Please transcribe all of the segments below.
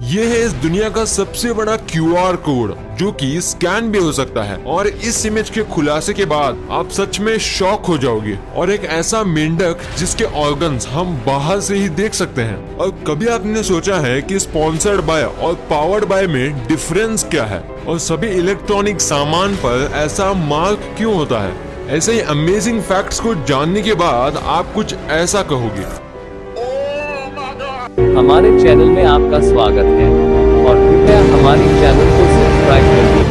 ये है इस दुनिया का सबसे बड़ा QR कोड जो कि स्कैन भी हो सकता है। और इस इमेज के खुलासे के बाद आप सच में शॉक हो जाओगे। और एक ऐसा मेंढक जिसके ऑर्गन्स हम बाहर से ही देख सकते हैं। और कभी आपने सोचा है कि स्पॉन्सर्ड बाय और पावर्ड बाय में डिफरेंस क्या है? और सभी इलेक्ट्रॉनिक सामान पर ऐसा मार्क क्यों होता है? ऐसे ही अमेजिंग फैक्ट्स को जानने के बाद आप कुछ ऐसा कहोगे। हमारे चैनल में आपका स्वागत है और कृपया हमारे चैनल को सब्सक्राइब करिए।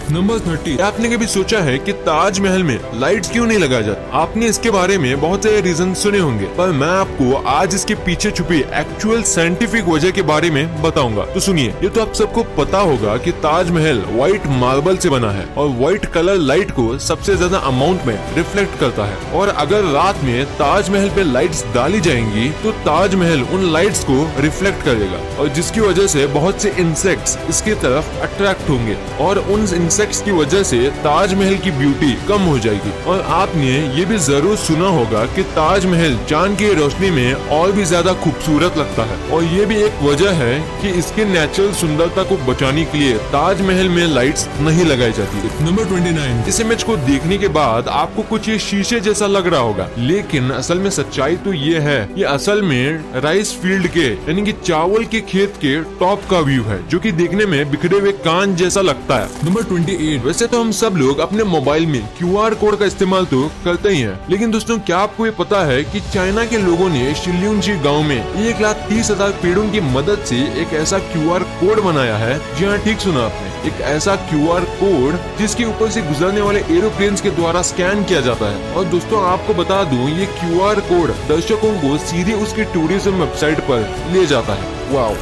नंबर 30। आपने कभी सोचा है कि ताजमहल में लाइट्स क्यों नहीं लगाया जाता? आपने इसके बारे में बहुत से रीजन सुने होंगे, पर मैं आपको आज इसके पीछे छुपी एक्चुअल साइंटिफिक वजह के बारे में बताऊंगा। तो सुनिए, ये तो आप सबको पता होगा कि ताजमहल व्हाइट मार्बल से बना है और व्हाइट कलर लाइट को सबसे ज्यादा अमाउंट में रिफ्लेक्ट करता है। और अगर रात में ताजमहल पे लाइट्स डाली जाएंगी तो ताजमहल उन लाइट्स को रिफ्लेक्ट करेगा और जिसकी वजह से बहुत से इंसेक्ट्स इसकी तरफ अट्रैक्ट होंगे और उन इंसेक्ट्स की वजह से ताजमहल की ब्यूटी कम हो जाएगी। और आपने ये भी जरूर सुना होगा कि ताजमहल चांद की रोशनी में और भी ज्यादा खूबसूरत लगता है। और ये भी एक वजह है कि इसके नेचुरल सुंदरता को बचाने के लिए ताजमहल में लाइट्स नहीं लगाई जाती। नंबर 29। इस इमेज को देखने के बाद आपको कुछ ये शीशे जैसा लग रहा होगा, लेकिन असल में सच्चाई तो ये है, ये असल में राइस फील्ड के यानी कि चावल के खेत के टॉप का व्यू है, जो कि देखने में बिखरे हुए कान जैसा लगता है। नंबर 28। वैसे तो हम सब लोग अपने मोबाइल में QR कोड का इस्तेमाल तो करते ही हैं, लेकिन दोस्तों क्या आपको ये पता है कि चाइना के लोगों ने शिल्यूंजी गांव में 1,30,000 पेड़ों की मदद से एक ऐसा QR कोड बनाया है। जी हाँ, ठीक सुना आपने, एक ऐसा QR कोड जिसके ऊपर से गुजरने वाले एरोप्लेन्स के द्वारा स्कैन किया जाता है। और दोस्तों आपको बता दूं, ये QR कोड दर्शकों को सीधे उसकी टूरिज्म वेबसाइट पर ले जाता है। वाओ।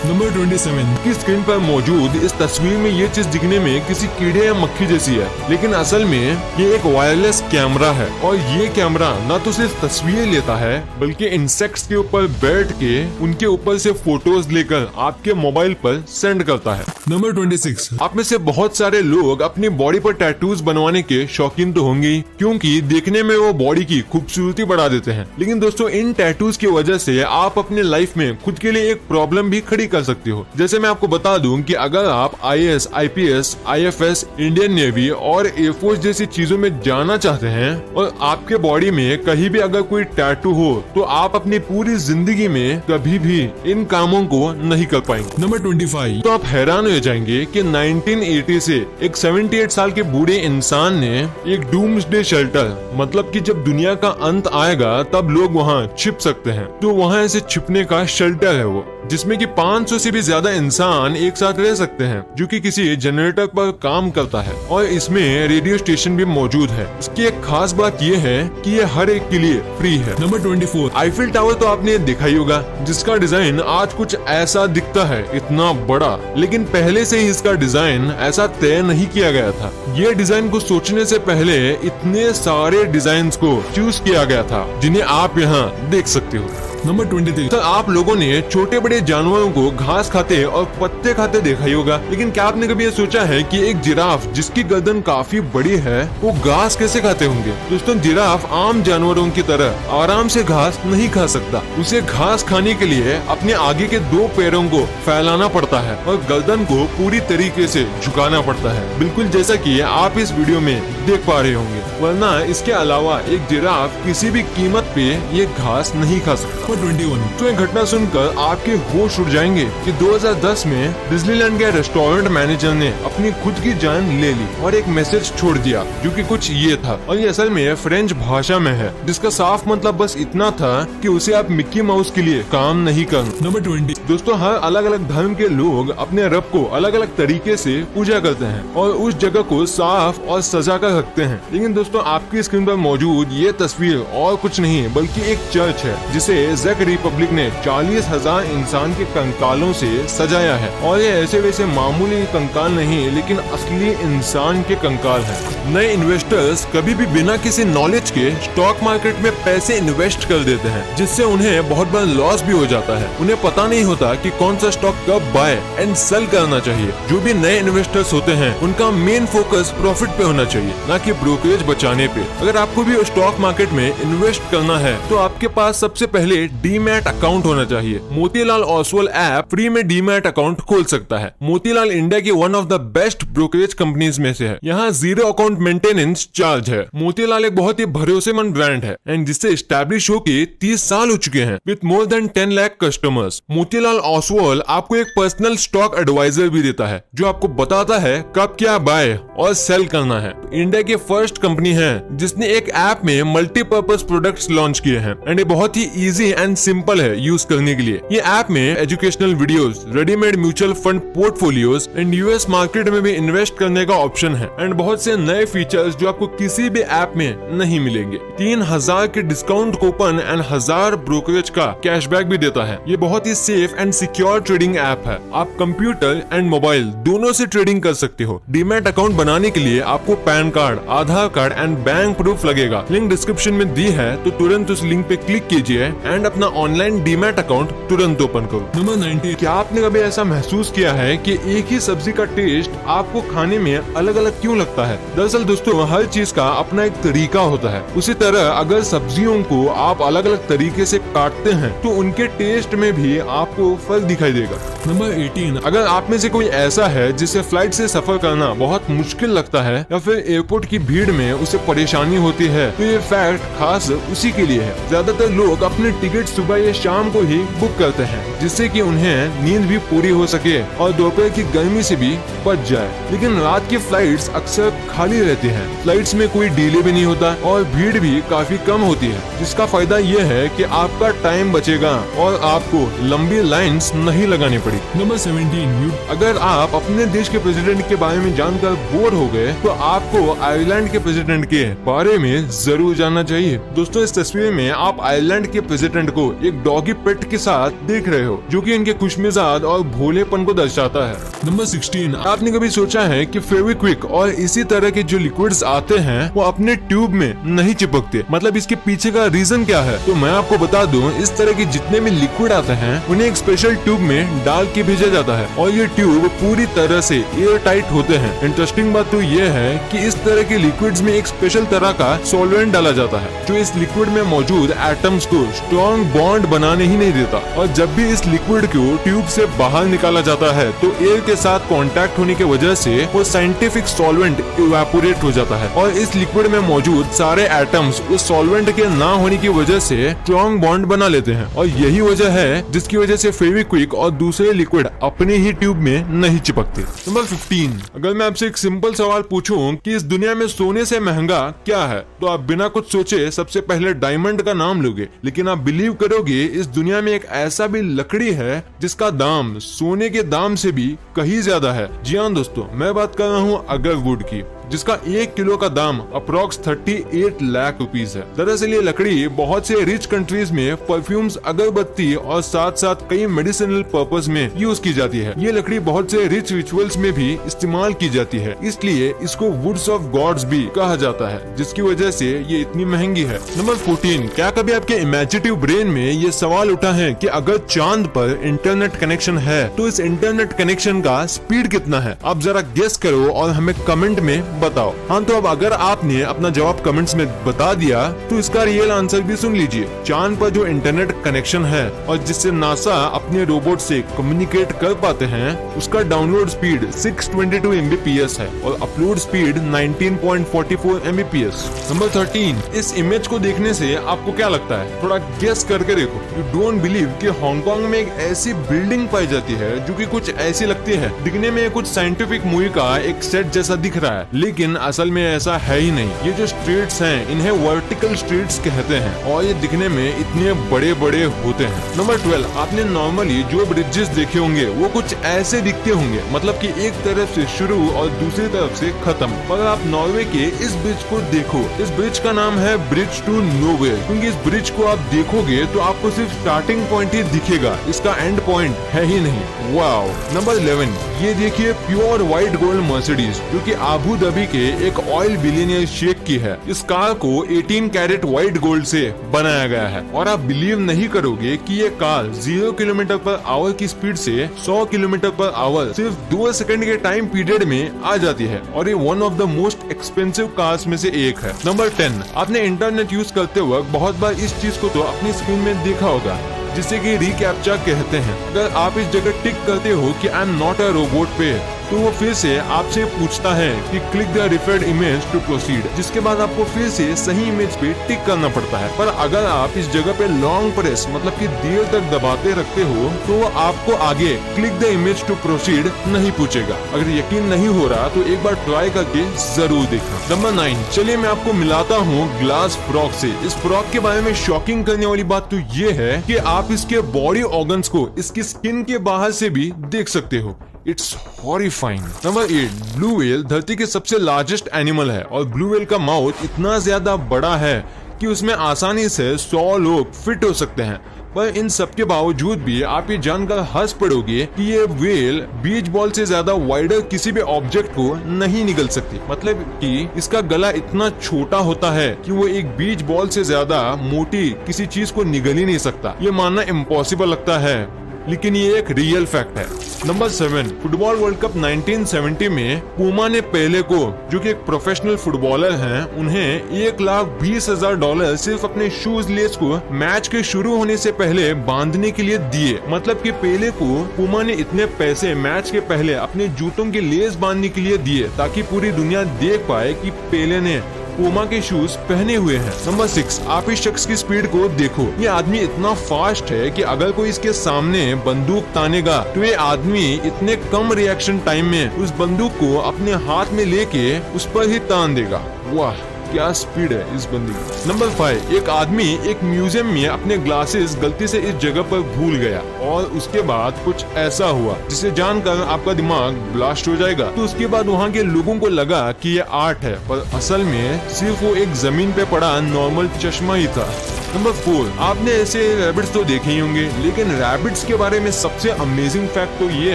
नंबर 27 की स्क्रीन पर मौजूद इस तस्वीर में ये चीज दिखने में किसी कीड़े या मक्खी जैसी है, लेकिन असल में ये एक वायरलेस कैमरा है। और ये कैमरा न तो सिर्फ तस्वीरें लेता है, बल्कि इंसेक्ट्स के ऊपर बैठ के उनके ऊपर से फोटोज लेकर आपके मोबाइल पर सेंड करता है। नंबर 26। आप में से बहुत सारे लोग अपनी बॉडी पर टैटूज बनवाने के शौकीन तो होंगे, क्योंकि देखने में वो बॉडी की खूबसूरती बढ़ा देते हैं। लेकिन दोस्तों इन टैटूज की वजह से आप अपने लाइफ में खुद के लिए एक प्रॉब्लम भी खड़ी कर सकते हो। जैसे मैं आपको बता दूं कि अगर आप IAS, IPS, IFS, Indian navy और एयरफोर्स जैसी चीजों में जाना चाहते हैं और आपके बॉडी में कहीं भी अगर कोई टैटू हो तो आप अपनी पूरी जिंदगी में कभी भी इन कामों को नहीं कर पाएंगे। नंबर 25। तो आप हैरान हो जाएंगे कि 1980 से एक 78 साल के बूढ़े इंसान ने एक डूम्सडे शेल्टर, मतलब कि जब दुनिया का अंत आएगा तब लोग वहाँ छिप सकते हैं, तो वहाँ ऐसे छिपने का शेल्टर है वो, जिसमें कि 500 से भी ज्यादा इंसान एक साथ रह सकते हैं, जो कि किसी जनरेटर पर काम करता है। और इसमें रेडियो स्टेशन भी मौजूद है। इसकी एक खास बात यह है कि ये हर एक के लिए फ्री है। नंबर 24। आईफिल टावर तो आपने देखा ही होगा, जिसका डिजाइन आज कुछ ऐसा दिखता है, इतना बड़ा, लेकिन पहले से ही इसका डिजाइन ऐसा तय नहीं किया गया था। ये डिजाइन को सोचने से पहले इतने सारे डिजाइन को चूज किया गया था, जिन्हें आप यहाँ देख सकते हो। नंबर 23। तो आप लोगों ने छोटे बड़े जानवरों को घास खाते और पत्ते खाते देखा ही होगा, लेकिन क्या आपने कभी ये सोचा है कि एक जिराफ जिसकी गर्दन काफी बड़ी है वो घास कैसे खाते होंगे? दोस्तों जिराफ आम जानवरों की तरह आराम से घास नहीं खा सकता। उसे घास खाने के लिए अपने आगे के 2 पैरों को फैलाना पड़ता है और गर्दन को पूरी तरीके से झुकाना पड़ता है, बिल्कुल जैसा कि आप इस वीडियो में देख पा रहे होंगे। वरना इसके अलावा एक जिराफ किसी भी कीमत पे ये घास नहीं खा सकता। 21। तो एक घटना सुनकर आपके होश उड़ जाएंगे कि 2010 में डिज्नीलैंड के रेस्टोरेंट मैनेजर ने अपनी खुद की जान ले ली और एक मैसेज छोड़ दिया, जो कि कुछ ये था, और ये असल में फ्रेंच भाषा में है, जिसका साफ मतलब बस इतना था कि उसे आप मिक्की माउस के लिए काम नहीं करना। नंबर 20। दोस्तों हर अलग अलग धर्म के लोग अपने रब को अलग अलग तरीके से पूजा करते हैं और उस जगह को साफ और सजा कर रखते हैं। लेकिन दोस्तों आपकी स्क्रीन पर मौजूद ये तस्वीर और कुछ नहीं बल्कि एक चर्च है, जिसे जेक रिपब्लिक ने 40,000 इंसान के कंकालों से सजाया है और ये ऐसे वैसे मामूली कंकाल नहीं लेकिन असली इंसान के कंकाल हैं। नए इन्वेस्टर्स कभी भी बिना किसी नॉलेज के स्टॉक मार्केट में पैसे इन्वेस्ट कर देते हैं, जिससे उन्हें बहुत बड़ा लॉस भी हो जाता है। उन्हें पता नहीं होता कि कौन सा स्टॉक कब बाय एंड सेल करना चाहिए। जो भी नए इन्वेस्टर्स होते हैं उनका मेन फोकस प्रॉफिट पे होना चाहिए, ना कि ब्रोकरेज बचाने पे। अगर आपको भी स्टॉक मार्केट में इन्वेस्ट करना है तो आपके पास सबसे पहले डीमैट अकाउंट होना चाहिए। मोतीलाल ओसवाल ऐप फ्री में डीमैट अकाउंट खोल सकता है। मोतीलाल इंडिया की one of the best brokerage companies में से है। यहाँ 0 अकाउंट मेंटेनेंस चार्ज है। मोतीलाल एक बहुत ही भरोसेमंद ब्रांड है एंड जिससे स्टैब्लिश होके 30 साल हो चुके हैं with more than 10 lakh customers. Motilal Oswal आपको एक पर्सनल स्टॉक एडवाइजर भी देता है जो आपको बताता है कब क्या बाय और सेल करना है। इंडिया की फर्स्ट कंपनी है जिसने एक ऐप में मल्टीपर्पज प्रोडक्ट्स लॉन्च किए हैं एंड ये बहुत ही इजी एंड सिंपल है यूज करने के लिए। ये ऐप में educational videos, readymade mutual fund portfolios and US market में भी इन्वेस्ट करने का ऑप्शन है एंड बहुत से नए फीचर्स जो आपको किसी भी ऐप में नहीं मिलेंगे। 3000 के डिस्काउंट कूपन एंड 1000 ब्रोकरेज का कैशबैक भी देता है। ये बहुत ही safe and secure trading app है। आप कंप्यूटर एंड मोबाइल दोनों से ट्रेडिंग कर सकते हो। डीमैट अकाउंट बनाने के लिए आपको pan card, Aadhaar card and bank proof लगेगा। लिंक डिस्क्रिप्शन में दी है तो तुरंत उस लिंक पे क्लिक कीजिए एंड अपना ऑनलाइन डीमैट अकाउंट तुरंत ओपन करो। नंबर 90, क्या आपने कभी ऐसा महसूस किया है कि एक ही सब्जी का टेस्ट आपको खाने में अलग अलग क्यों लगता है? दरअसल दोस्तों, हर चीज का अपना एक तरीका होता है। उसी तरह अगर सब्जियों को आप अलग अलग तरीके से काटते हैं तो उनके टेस्ट में भी आपको फर्क दिखाई देगा। नंबर 18, अगर आप में से कोई ऐसा है जिसे फ्लाइट से सफर करना बहुत मुश्किल लगता है या फिर एयरपोर्ट की भीड़ में उसे परेशानी होती है तो ये फैक्ट खास उसी के लिए है। ज्यादातर लोग अपने टिकट सुबह या शाम को ही बुक करते हैं जिससे कि उन्हें नींद भी पूरी हो सके और दोपहर की गर्मी से भी बच जाए। लेकिन रात की फ्लाइट्स अक्सर खाली रहती हैं। फ्लाइट्स में कोई डिले भी नहीं होता और भीड़ भी काफी कम होती है, जिसका फायदा ये है कि आपका टाइम बचेगा और आपको लंबी लाइंस नहीं लगानी पड़ी। नंबर 17, अगर आप अपने देश के प्रेसिडेंट के बारे में जानकर बोर हो गए तो आपको आयरलैंड के प्रेसिडेंट के बारे में जरूर जानना चाहिए। दोस्तों, इस तस्वीर में आप आयरलैंड के प्रेसिडेंट को एक डॉगी पेट के साथ देख रहे हो जो कि इनके खुशमिजाज और भोलेपन को दर्शाता है। नंबर 16, आपने कभी सोचा है कि फेविक्विक और इसी तरह के जो लिक्विड्स आते हैं वो अपने ट्यूब में नहीं चिपकते? मतलब इसके पीछे का रीजन क्या है? तो मैं आपको बता दूं, इस तरह के जितने भी लिक्विड आते हैं उन्हें एक स्पेशल ट्यूब में डाल के भेजा जाता है और ये ट्यूब पूरी तरह से एयर टाइट होते हैं। इंटरेस्टिंग बात तो ये है कि इस तरह के लिक्विड्स में एक स्पेशल तरह का सॉल्वेंट डाला जाता है जो इस लिक्विड में मौजूद एटम्स को स्ट्रॉन्ग बॉन्ड बनाने ही नहीं देता। और जब भी इस लिक्विड को ट्यूब से बाहर निकाला जाता है तो एयर के साथ कांटेक्ट होने की वजह से वो साइंटिफिक सॉल्वेंट इवेपोरेट हो जाता है और इस लिक्विड में मौजूद सारे एटम्स उस सॉल्वेंट के ना होने की वजह से स्ट्रॉन्ग बॉन्ड बना लेते हैं और यही वजह है जिसकी वजह से फेविक्विक और दूसरे लिक्विड अपने ही ट्यूब में नहीं चिपकते। नंबर 15, अगर मैं आपसे एक सिंपल सवाल पूछूं कि इस दुनिया में सोने से महंगा क्या है तो आप बिना कुछ सोचे सबसे पहले डायमंड का नाम लोगे। लेकिन आप बिलीव करोगे इस दुनिया में एक ऐसा भी लकड़ी है जिसका दाम सोने के दाम से भी कहीं ज्यादा है। जी हाँ दोस्तों, मैं बात कर रहा हूँ अगरवुड की, जिसका 1 किलो का दाम अप्रोक्स 38 लाख रुपीस है। दरअसल ये लकड़ी बहुत से रिच कंट्रीज में परफ्यूम्स, अगरबत्ती और साथ साथ कई मेडिसिनल पर्पस में यूज की जाती है। ये लकड़ी बहुत से रिच रिचुअल्स में भी इस्तेमाल की जाती है, इसलिए इसको वुड्स ऑफ गॉड्स भी कहा जाता है, जिसकी वजह से ये इतनी महंगी है। नंबर 14, क्या कभी आपके इमेजिनेटिव ब्रेन में ये सवाल उठा है कि अगर चांद पर इंटरनेट कनेक्शन है तो इस इंटरनेट कनेक्शन का स्पीड कितना है? आप जरा गेस करो और हमें कमेंट में बताओ। हाँ, तो अब अगर आपने अपना जवाब कमेंट्स में बता दिया तो इसका रियल आंसर भी सुन लीजिए। चांद पर जो इंटरनेट कनेक्शन है और जिससे नासा अपने रोबोट से कम्युनिकेट कर पाते हैं उसका डाउनलोड स्पीड 622 Mbps है और अपलोड स्पीड 19.44 Mbps। नंबर 13, इस इमेज को देखने से आपको क्या लगता है? थोड़ा गेस करके देखो। यू डोंट बिलीव कि हांगकांग में एक ऐसी बिल्डिंग पाई जाती है जो कि कुछ ऐसी लगती है, दिखने में कुछ साइंटिफिक मूवी का एक सेट जैसा दिख रहा है, लेकिन असल में ऐसा है ही नहीं। ये जो स्ट्रीट्स हैं इन्हें वर्टिकल स्ट्रीट्स कहते हैं और ये दिखने में इतने बड़े बड़े होते हैं। नंबर 12, आपने नॉर्मली जो ब्रिजेस देखे होंगे वो कुछ ऐसे दिखते होंगे, मतलब कि एक तरफ से शुरू और दूसरी तरफ से खत्म। पर आप नॉर्वे के इस ब्रिज को देखो, इस ब्रिज का नाम है ब्रिज टू नोवेयर, क्योंकि इस ब्रिज को आप देखोगे तो आपको सिर्फ स्टार्टिंग पॉइंट ही दिखेगा, इसका एंड पॉइंट है ही नहीं। वाओ। नंबर 11, ये देखिए प्योर व्हाइट गोल्ड मर्सिडीज, जो कि अबू धाबी के एक ऑयल बिलियनियर शेख की है। इस कार को 18 कैरेट व्हाइट गोल्ड से बनाया गया है और आप बिलीव नहीं करोगे कि ये कार 0 किलोमीटर पर आवर की स्पीड से 100 किलोमीटर पर आवर सिर्फ 2 सेकंड के टाइम पीरियड में आ जाती है और ये one of the most expensive cars में से एक है। नंबर 10, आपने इंटरनेट यूज करते वक्त बहुत बार इस चीज को तो अपनी स्क्रीन में देखा होगा, जिसे कि रिकैप्चा कहते हैं। अगर आप इस जगह टिक करते हो कि I am not a robot पे, तो वो फिर से आपसे पूछता है कि click the referred image to proceed, जिसके बाद आपको फिर से सही इमेज पे टिक करना पड़ता है। पर अगर आप इस जगह पे लॉन्ग प्रेस मतलब कि देर तक दबाते रखते हो तो वो आपको आगे click the image to proceed नहीं पूछेगा। अगर यकीन नहीं हो रहा तो एक बार ट्राई करके जरूर देखना। नंबर 9, चलिए मैं आपको मिलाता हूँ ग्लास फ्रॉग से। इस फ्रॉग के बारे में शॉकिंग करने वाली बात तो ये है कि आप इसके बॉडी ऑर्गन्स को इसकी स्किन के बाहर से भी देख सकते हो। It's horrifying. Number 8, blue whale धरती के सबसे लार्जेस्ट एनिमल है और ब्लू व्हेल का माउथ इतना ज्यादा बड़ा है कि उसमें आसानी से 100 लोग फिट हो सकते हैं। पर इन सब के बावजूद भी आप ये जानकर हंस पड़ोगे कि ये व्हेल बीच बॉल से ज्यादा वाइडर किसी भी ऑब्जेक्ट को नहीं निगल सकती। मतलब कि इसका गला इतना छोटा होता है कि वो एक बीच बॉल से ज्यादा मोटी किसी चीज को निगल ही नहीं सकता। ये मानना इम्पॉसिबल लगता है, लेकिन ये एक रियल फैक्ट है। नंबर 7, फुटबॉल वर्ल्ड कप 1970 में पूमा ने पहले को, जो कि एक प्रोफेशनल फुटबॉलर हैं, उन्हें $1,20,000 सिर्फ अपने शूज लेस को मैच के शुरू होने से पहले बांधने के लिए दिए। मतलब कि पेले को पूमा ने इतने पैसे मैच के पहले अपने जूतों के लेस बांधने के लिए दिए ताकि पूरी दुनिया देख पाए कि पेले ने पूमा के शूज पहने हुए हैं। नंबर 6, आप इस शख्स की स्पीड को देखो। ये आदमी इतना फास्ट है कि अगर कोई इसके सामने बंदूक तानेगा तो ये आदमी इतने कम रिएक्शन टाइम में उस बंदूक को अपने हाथ में लेके उस पर ही तान देगा। वाह, क्या स्पीड है इस बंदी की। नंबर 5, एक आदमी एक म्यूजियम में अपने ग्लासेस गलती से इस जगह पर भूल गया और उसके बाद कुछ ऐसा हुआ जिसे जानकर आपका दिमाग ब्लास्ट हो जाएगा। तो उसके बाद वहाँ के लोगों को लगा कि ये आर्ट है, पर असल में सिर्फ वो एक जमीन पे पड़ा नॉर्मल चश्मा ही था। नंबर 4, आपने ऐसे रैबिट्स तो देखे ही होंगे, लेकिन रैबिट्स के बारे में सबसे अमेजिंग फैक्ट तो ये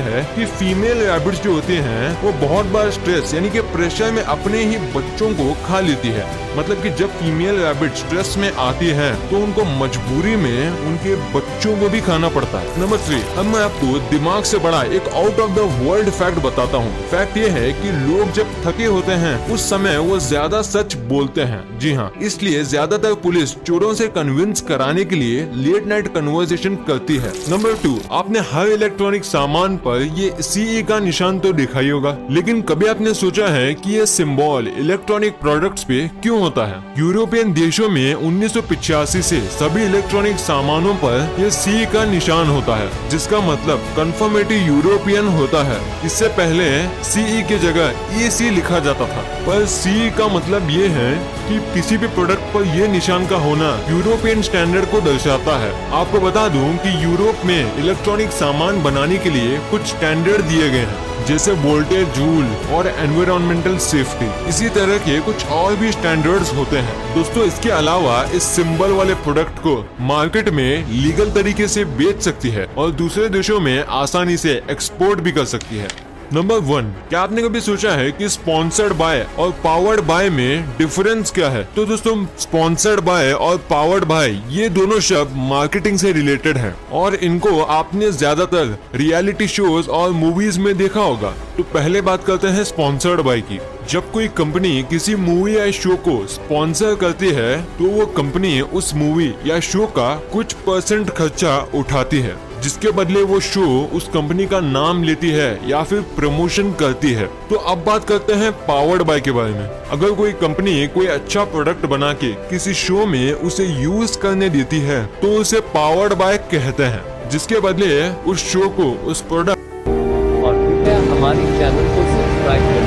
है कि फीमेल रैबिट्स जो होते हैं वो बहुत बार स्ट्रेस यानी कि प्रेशर में अपने ही बच्चों को खा लेती है। मतलब कि जब फीमेल रैबिट स्ट्रेस में आती है तो उनको मजबूरी में उनके बच्चों को भी खाना पड़ता है। नंबर 3, अब मैं आपको दिमाग से बड़ा एक out of the world fact बताता हूँ। फैक्ट ये है कि लोग जब थके होते हैं उस समय वो ज्यादा सच बोलते हैं। जी हाँ, इसलिए ज्यादातर पुलिस चोरों से कन्विंस कराने के लिए लेट नाइट कन्वर्सेशन करती है। नंबर 2, आपने हर इलेक्ट्रॉनिक सामान पर ये CE का निशान तो देखा ही होगा, लेकिन कभी आपने सोचा है कि ये सिंबल इलेक्ट्रॉनिक प्रोडक्ट्स पे क्यों होता है? यूरोपियन देशों में 1985 से सभी इलेक्ट्रॉनिक सामानों पर ये CE का निशान होता है, जिसका मतलब कंफर्मेटिव यूरोपियन होता है। इससे पहले CE की जगह EC लिखा जाता था, पर CE का मतलब ये है कि किसी भी प्रोडक्ट पर ये निशान का होना यूरोपियन स्टैंडर्ड को दर्शाता है। आपको बता दूं कि यूरोप में इलेक्ट्रॉनिक सामान बनाने के लिए कुछ स्टैंडर्ड दिए गए हैं, जैसे वोल्टेज रूल और एनवायरमेंटल सेफ्टी। इसी तरह के कुछ और भी स्टैंडर्ड्स होते हैं। दोस्तों, इसके अलावा इस सिंबल वाले प्रोडक्ट को मार्केट में लीगल तरीके से बेच सकती है और दूसरे देशों में आसानी से एक्सपोर्ट भी कर सकती है। नंबर 1, क्या आपने कभी सोचा है कि स्पॉन्सर्ड बाय और पावर्ड बाय में डिफरेंस क्या है? तो दोस्तों, स्पॉन्सर्ड बाय और पावर्ड बाय ये दोनों शब्द मार्केटिंग से रिलेटेड हैं और इनको आपने ज्यादातर रियलिटी शोज और मूवीज में देखा होगा। तो पहले बात करते हैं स्पॉन्सर्ड बाय की। जब कोई कंपनी किसी मूवी या शो को स्पॉन्सर करती है तो वो कंपनी उस मूवी या शो का कुछ % खर्चा उठाती है, जिसके बदले वो शो उस कंपनी का नाम लेती है या फिर प्रमोशन करती है। तो अब बात करते हैं पावर्ड बाय के बारे में। अगर कोई कंपनी कोई अच्छा प्रोडक्ट बना के किसी शो में उसे यूज करने देती है तो उसे पावर्ड बाय कहते हैं, जिसके बदले उस शो को उस प्रोडक्ट और कृपया हमारी चैनल को सब्सक्राइब करें।